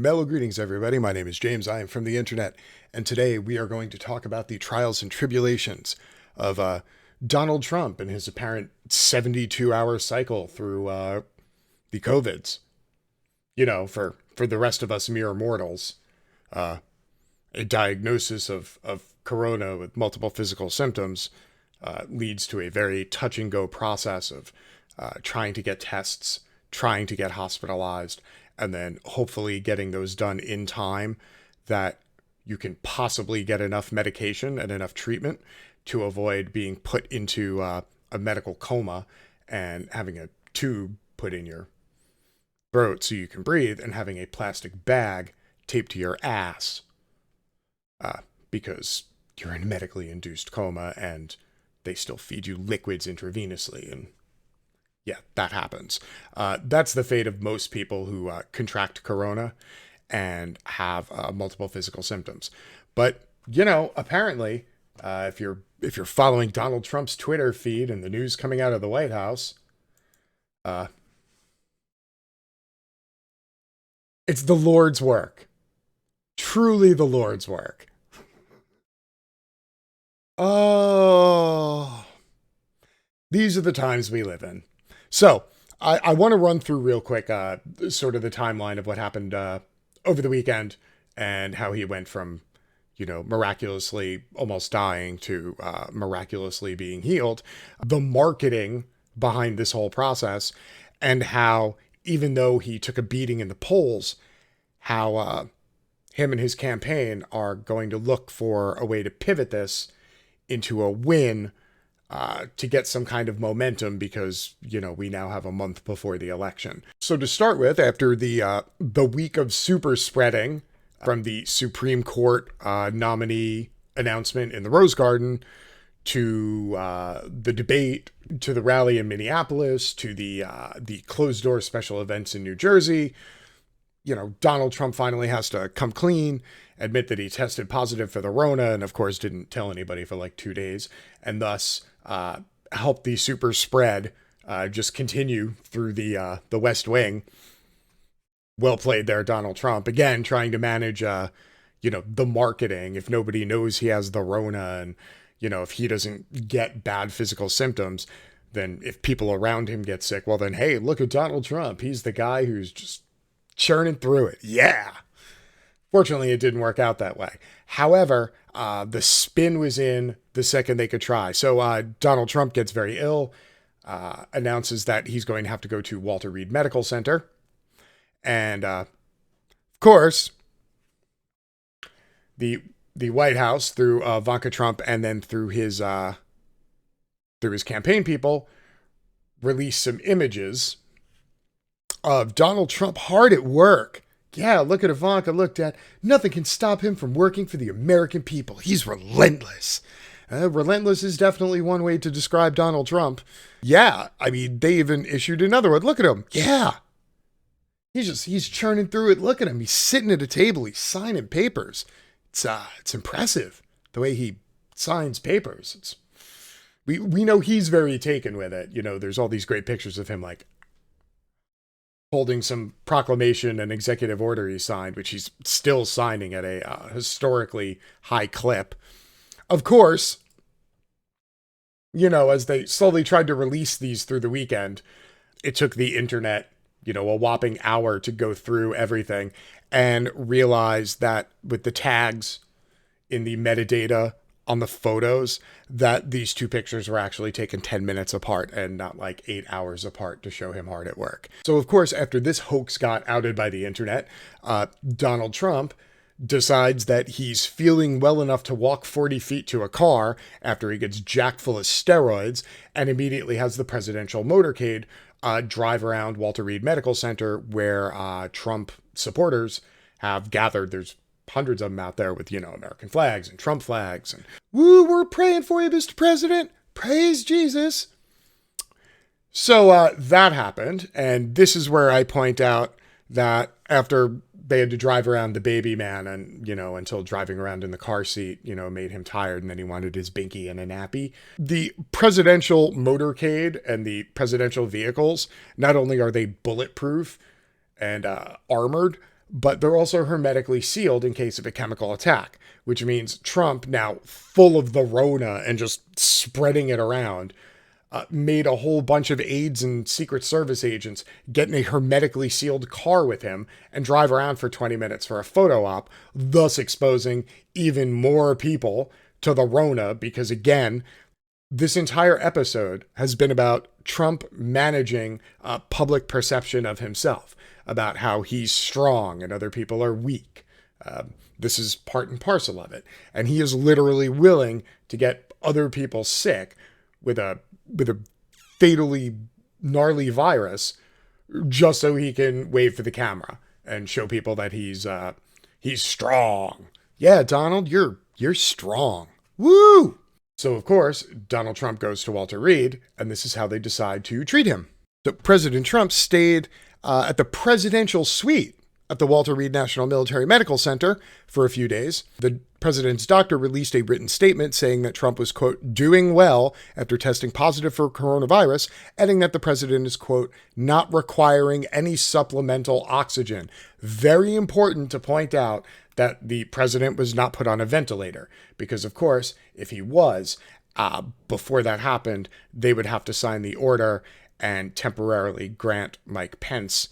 Mellow greetings, everybody. My name is James. I am from the internet, and today we are going to talk about the trials and tribulations of Donald Trump and his apparent 72-hour cycle through the COVIDs. You know, for the rest of us mere mortals, a diagnosis of corona with multiple physical symptoms leads to a very touch-and-go process of trying to get tests, trying to get hospitalized, and then hopefully getting those done in time that you can possibly get enough medication and enough treatment to avoid being put into a medical coma and having a tube put in your throat so you can breathe, and having a plastic bag taped to your ass because you're in a medically induced coma and they still feed you liquids intravenously. And yeah, that happens. That's the fate of most people who contract corona and have multiple physical symptoms. But, you know, apparently, if you're following Donald Trump's Twitter feed and the news coming out of the White House, it's the Lord's work. Truly the Lord's work. Oh, these are the times we live in. So I want to run through real quick sort of the timeline of what happened over the weekend and how he went from, you know, miraculously almost dying to miraculously being healed, the marketing behind this whole process, and how even though he took a beating in the polls, how him and his campaign are going to look for a way to pivot this into a win to get some kind of momentum because, you know, we now have a month before the election. So to start with, after the week of super spreading from the Supreme Court nominee announcement in the Rose Garden to the debate, to the rally in Minneapolis, to the closed door special events in New Jersey, you know, Donald Trump finally has to come clean, admit that he tested positive for the Rona, and of course didn't tell anybody for like 2 days, and thus help the super spread just continue through the West Wing. Well played there, Donald Trump. Again, trying to manage, you know, the marketing. If nobody knows he has the Rona, and, you know, if he doesn't get bad physical symptoms, then if people around him get sick, well then, hey, look at Donald Trump. He's the guy who's just churning through it. Yeah. Fortunately, it didn't work out that way. However, the spin was in the second they could try. So Donald Trump gets very ill, announces that he's going to have to go to Walter Reed Medical Center. And of course, the White House, through Ivanka Trump and then through his campaign people, released some images of Donald Trump hard at work. Yeah, look at Ivanka, look, Dad. Nothing can stop him from working for the American people. He's relentless. Relentless is definitely one way to describe Donald Trump. Yeah, I mean, they even issued another one. Look at him. Yeah. He's churning through it. Look at him. He's sitting at a table. He's signing papers. It's impressive the way he signs papers. We know he's very taken with it. You know, there's all these great pictures of him like holding some proclamation and executive order he signed, which he's still signing at a historically high clip. Of course, you know, as they slowly tried to release these through the weekend, it took the internet, you know, a whopping hour to go through everything and realize that with the tags in the metadata on the photos, that these two pictures were actually taken 10 minutes apart and not like 8 hours apart to show him hard at work. So of course, after this hoax got outed by the internet, Donald Trump decides that he's feeling well enough to walk 40 feet to a car after he gets jacked full of steroids, and immediately has the presidential motorcade drive around Walter Reed Medical Center, where Trump supporters have gathered. There's hundreds of them out there with, you know, American flags and Trump flags, and woo, we're praying for you, Mr. President. Praise Jesus. So that happened. And this is where I point out that after they had to drive around the baby man, and, you know, until driving around in the car seat, you know, made him tired, and then he wanted his binky and a nappy. The presidential motorcade and the presidential vehicles, not only are they bulletproof and armored, but they're also hermetically sealed in case of a chemical attack, which means Trump, now full of the Rona and just spreading it around, made a whole bunch of aides and Secret Service agents get in a hermetically sealed car with him and drive around for 20 minutes for a photo op, thus exposing even more people to the Rona, because again, this entire episode has been about Trump managing public perception of himself, about how he's strong and other people are weak. This is part and parcel of it. And he is literally willing to get other people sick with a fatally gnarly virus just so he can wave for the camera and show people that he's strong. Yeah, Donald, you're strong. Woo! So, of course, Donald Trump goes to Walter Reed, and this is how they decide to treat him. So President Trump stayed at the presidential suite at the Walter Reed National Military Medical Center for a few days. The president's doctor released a written statement saying that Trump was, quote, doing well after testing positive for coronavirus, adding that the president is, quote, not requiring any supplemental oxygen. Very important to point out that the president was not put on a ventilator, because, of course, if he was, before that happened, they would have to sign the order and temporarily grant Mike Pence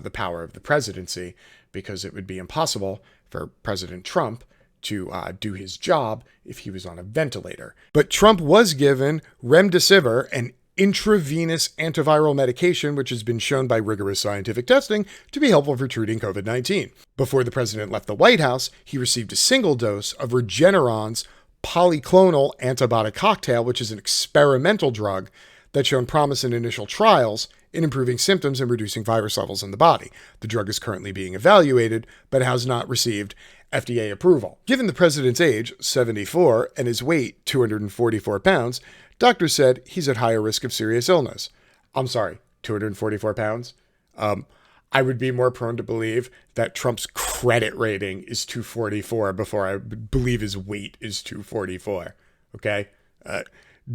the power of the presidency, because it would be impossible for President Trump to do his job if he was on a ventilator. But Trump was given remdesivir, an intravenous antiviral medication, which has been shown by rigorous scientific testing to be helpful for treating COVID-19. Before the president left the White House, he received a single dose of Regeneron's polyclonal antibiotic cocktail, which is an experimental drug that's shown promise in initial trials in improving symptoms and reducing virus levels in the body. The drug is currently being evaluated, but has not received FDA approval. Given the president's age, 74, and his weight, 244 pounds, doctors said he's at higher risk of serious illness. I'm sorry, 244 pounds? I would be more prone to believe that Trump's credit rating is 244 before I believe his weight is 244, okay?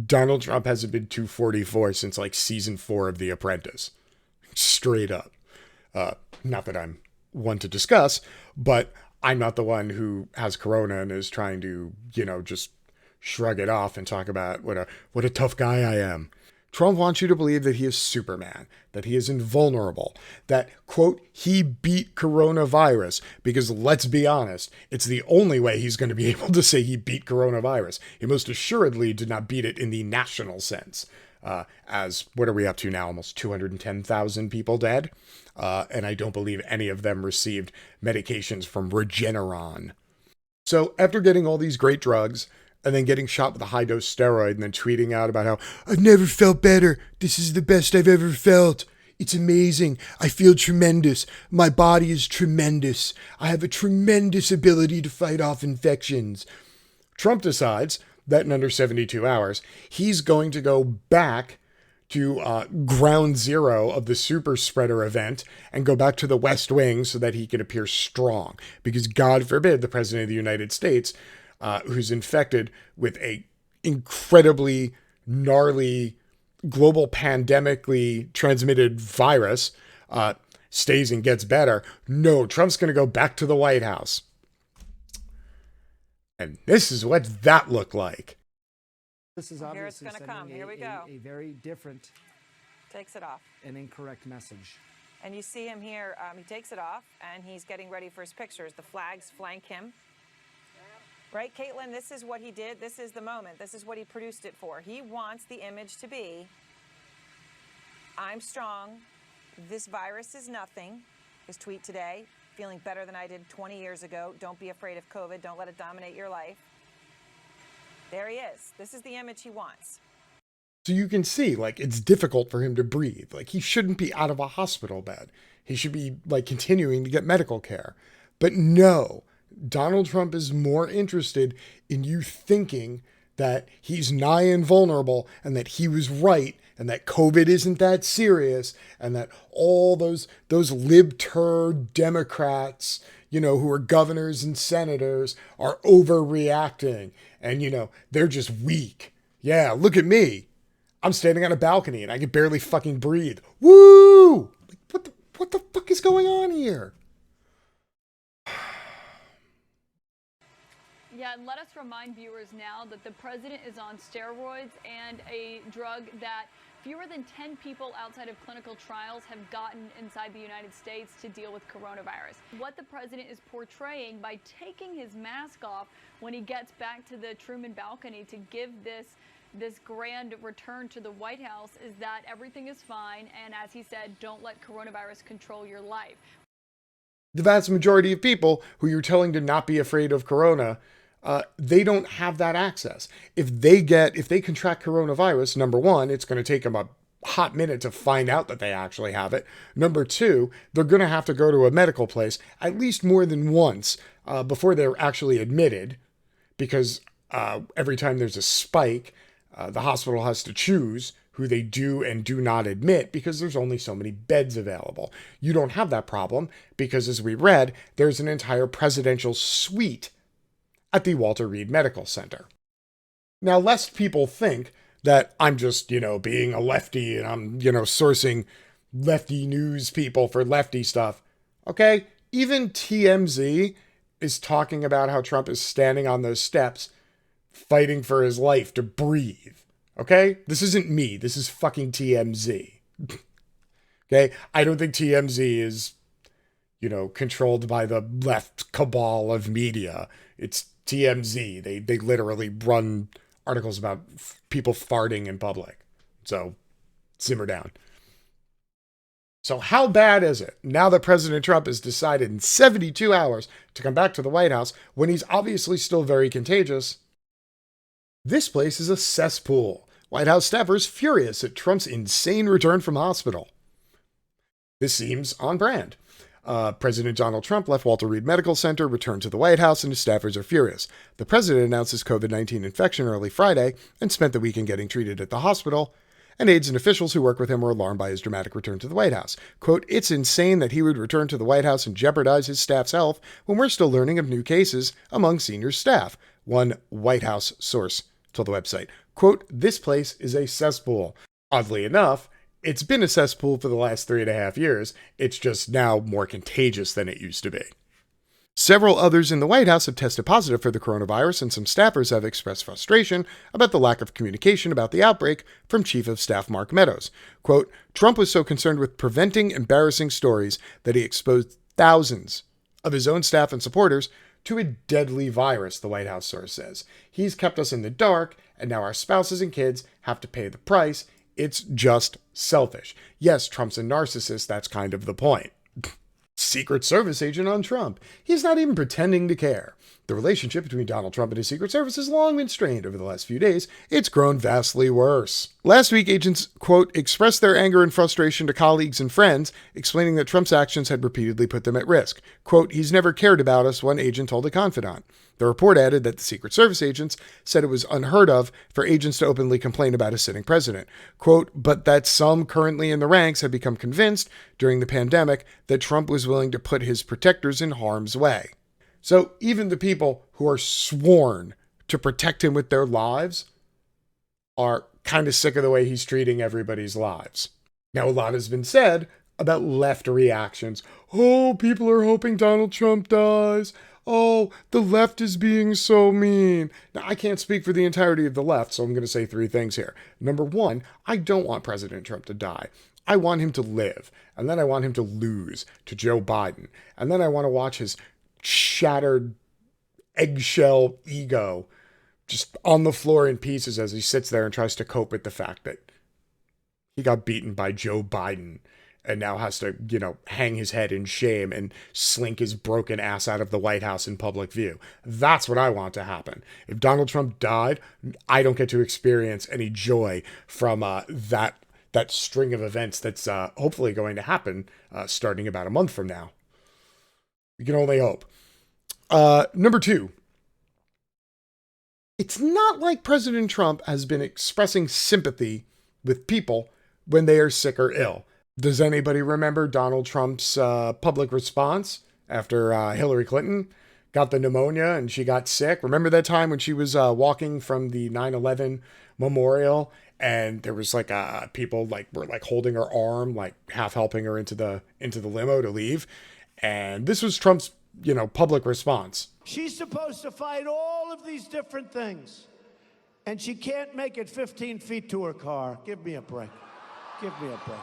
Donald Trump hasn't been 244 since like season 4 of The Apprentice. Straight up. Not that I'm one to discuss, but I'm not the one who has corona and is trying to, just shrug it off and talk about what a tough guy I am. Trump wants you to believe that he is Superman, that he is invulnerable, that, quote, he beat coronavirus, because let's be honest, it's the only way he's going to be able to say he beat coronavirus. He most assuredly did not beat it in the national sense. As, what are we up to now? Almost 210,000 people dead. And I don't believe any of them received medications from Regeneron. So after getting all these great drugs, and then getting shot with a high-dose steroid, and then tweeting out about how, I've never felt better. This is the best I've ever felt. It's amazing. I feel tremendous. My body is tremendous. I have a tremendous ability to fight off infections. Trump decides that in under 72 hours, he's going to go back to ground zero of the super spreader event and go back to the West Wing so that he can appear strong. Because God forbid the president of the United States, who's infected with a incredibly gnarly global pandemically transmitted virus, stays and gets better. No, Trump's going to go back to the White House. And this is what that looked like. This is obviously here it's going to come. Here we go. A very different, takes it off, and incorrect message. and you see him here. He takes it off, and he's getting ready for his pictures. The flags flank him. Right, Caitlin? This is what he did. This is the moment. This is what he produced it for. He wants the image to be, I'm strong. This virus is nothing. His tweet today, feeling better than I did 20 years ago. Don't be afraid of COVID. Don't let it dominate your life. There he is. This is the image he wants. So you can see, like, it's difficult for him to breathe. Like, he shouldn't be out of a hospital bed. He should be, like, continuing to get medical care. But no, Donald Trump is more interested in you thinking that he's nigh invulnerable and that he was right and that COVID isn't that serious and that all those libturd Democrats, you know, who are governors and senators are overreacting and, you know, they're just weak. Yeah, look at me. I'm standing on a balcony and I can barely fucking breathe. Woo! Like, what the fuck is going on here? Yeah, and let us remind viewers now that the president is on steroids and a drug that fewer than 10 people outside of clinical trials have gotten inside the United States to deal with coronavirus. What the president is portraying by taking his mask off when he gets back to the Truman balcony to give this grand return to the White House is that everything is fine, and as he said, don't let coronavirus control your life. The vast majority of people who you're telling to not be afraid of corona, they don't have that access. If they contract coronavirus, number one, it's going to take them a hot minute to find out that they actually have it. Number two, they're going to have to go to a medical place at least more than once before they're actually admitted, because every time there's a spike, the hospital has to choose who they do and do not admit because there's only so many beds available. You don't have that problem because, as we read, there's an entire presidential suite at the Walter Reed Medical Center. Now, lest people think that I'm just, being a lefty and I'm, sourcing lefty news people for lefty stuff. Okay? Even TMZ is talking about how Trump is standing on those steps fighting for his life to breathe. Okay? This isn't me. This is fucking TMZ. Okay? I don't think TMZ is, controlled by the left cabal of media. It's TMZ. They literally run articles about people farting in public. So, simmer down. So how bad is it now that President Trump has decided in 72 hours to come back to the White House when he's obviously still very contagious? This place is a cesspool. White House staffers furious at Trump's insane return from hospital. This seems on brand. President Donald Trump left Walter Reed Medical Center, returned to the White House, and his staffers are furious. The president announced his COVID-19 infection early Friday and spent the weekend getting treated at the hospital, and aides and officials who work with him were alarmed by his dramatic return to the White House. Quote, "It's insane that he would return to the White House and jeopardize his staff's health when we're still learning of new cases among senior staff," one White House source told the website. Quote, "This place is a cesspool." Oddly enough, it's been a cesspool for the last 3.5 years. It's just now more contagious than it used to be. Several others in the White House have tested positive for the coronavirus, and some staffers have expressed frustration about the lack of communication about the outbreak from Chief of Staff Mark Meadows. Quote, "Trump was so concerned with preventing embarrassing stories that he exposed thousands of his own staff and supporters to a deadly virus," the White House source says. "He's kept us in the dark, and now our spouses and kids have to pay the price. It's just selfish." Yes, Trump's a narcissist. That's kind of the point. Secret Service agent on Trump. He's not even pretending to care. The relationship between Donald Trump and his Secret Service has long been strained over the last few days. It's grown vastly worse. Last week, agents, quote, "expressed their anger and frustration to colleagues and friends, explaining that Trump's actions had repeatedly put them at risk. Quote, "He's never cared about us," one agent told a confidant. The report added that the Secret Service agents said it was unheard of for agents to openly complain about a sitting president. Quote, "But that some currently in the ranks had become convinced during the pandemic that Trump was willing to put his protectors in harm's way." So even the people who are sworn to protect him with their lives are kind of sick of the way he's treating everybody's lives. Now, a lot has been said about left reactions. Oh, people are hoping Donald Trump dies. Oh, the left is being so mean. Now, I can't speak for the entirety of the left, so I'm going to say 3 things here. Number 1, I don't want President Trump to die. I want him to live, and then I want him to lose to Joe Biden, and then I want to watch his shattered eggshell ego just on the floor in pieces as he sits there and tries to cope with the fact that he got beaten by Joe Biden and now has to, hang his head in shame and slink his broken ass out of the White House in public view. That's what I want to happen. If Donald Trump died, I don't get to experience any joy from that string of events that's hopefully going to happen starting about a month from now. We can only hope. Number 2, it's not like President Trump has been expressing sympathy with people when they are sick or ill. Does anybody remember Donald Trump's public response after Hillary Clinton got the pneumonia and she got sick? Remember that time when she was walking from the 9/11 memorial and there was people were holding her arm, half helping her into the limo to leave? And this was Trump's public response. She's supposed to fight all of these different things, and she can't make it 15 feet to her car. Give me a break. Give me a break.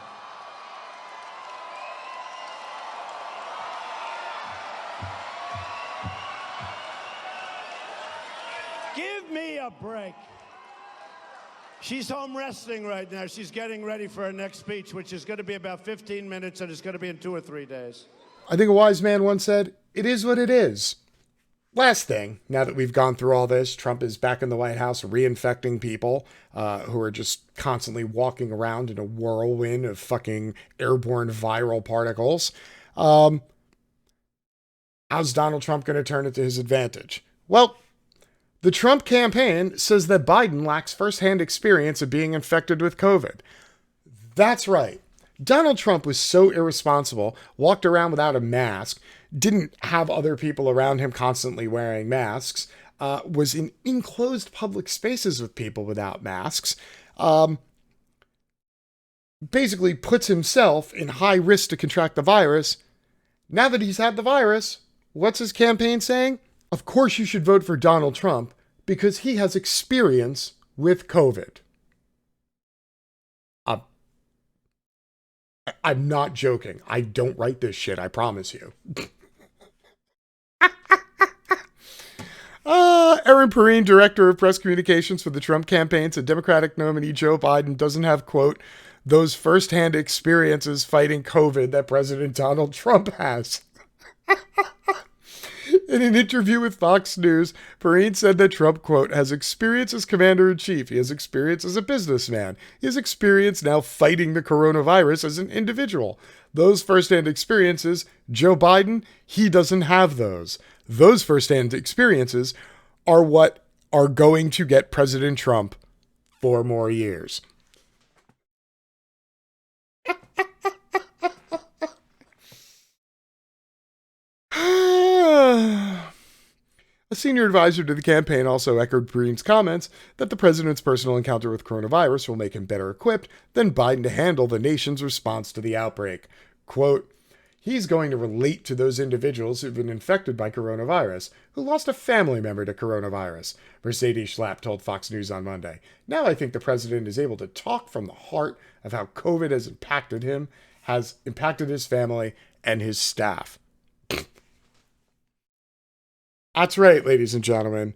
Give me a break. She's home resting right now. She's getting ready for her next speech, which is going to be about 15 minutes, and it's going to be in 2 or 3 days. I think a wise man once said, "It is what it is." Last thing, now that we've gone through all this, Trump is back in the White House reinfecting people who are just constantly walking around in a whirlwind of fucking airborne viral particles. How's Donald Trump going to turn it to his advantage? Well, the Trump campaign says that Biden lacks firsthand experience of being infected with COVID. That's right. Donald Trump was so irresponsible, walked around without a mask, didn't have other people around him constantly wearing masks, was in enclosed public spaces with people without masks, basically puts himself in high risk to contract the virus. Now that he's had the virus, what's his campaign saying? Of course you should vote for Donald Trump because he has experience with COVID. I'm not joking. I don't write this shit, I promise you. Erin Perrine, director of press communications for the Trump campaign, said Democratic nominee Joe Biden doesn't have, quote, those firsthand experiences fighting COVID that President Donald Trump has. In an interview with Fox News, Perrine said that Trump, quote, has experience as commander-in-chief. He has experience as a businessman. He has experience now fighting the coronavirus as an individual. Those firsthand experiences, Joe Biden, he doesn't have those. Those firsthand experiences are what are going to get President Trump 4 more years. A senior advisor to the campaign also echoed Perrine's comments that the president's personal encounter with coronavirus will make him better equipped than Biden to handle the nation's response to the outbreak. Quote, he's going to relate to those individuals who've been infected by coronavirus, who lost a family member to coronavirus, Mercedes Schlapp told Fox News on Monday. Now I think the president is able to talk from the heart of how COVID has impacted him, has impacted his family and his staff. That's right, ladies and gentlemen.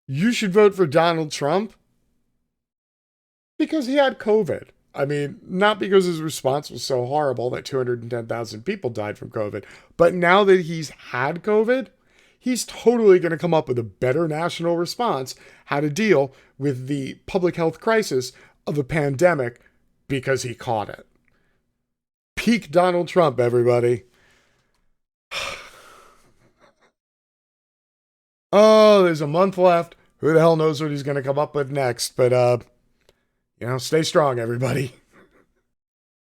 You should vote for Donald Trump because he had COVID. I mean, not because his response was so horrible that 210,000 people died from COVID, but now that he's had COVID, he's totally going to come up with a better national response, how to deal with the public health crisis of a pandemic because he caught it. Peak Donald Trump, everybody. Oh, there's a month left. Who the hell knows what he's going to come up with next? But, stay strong, everybody.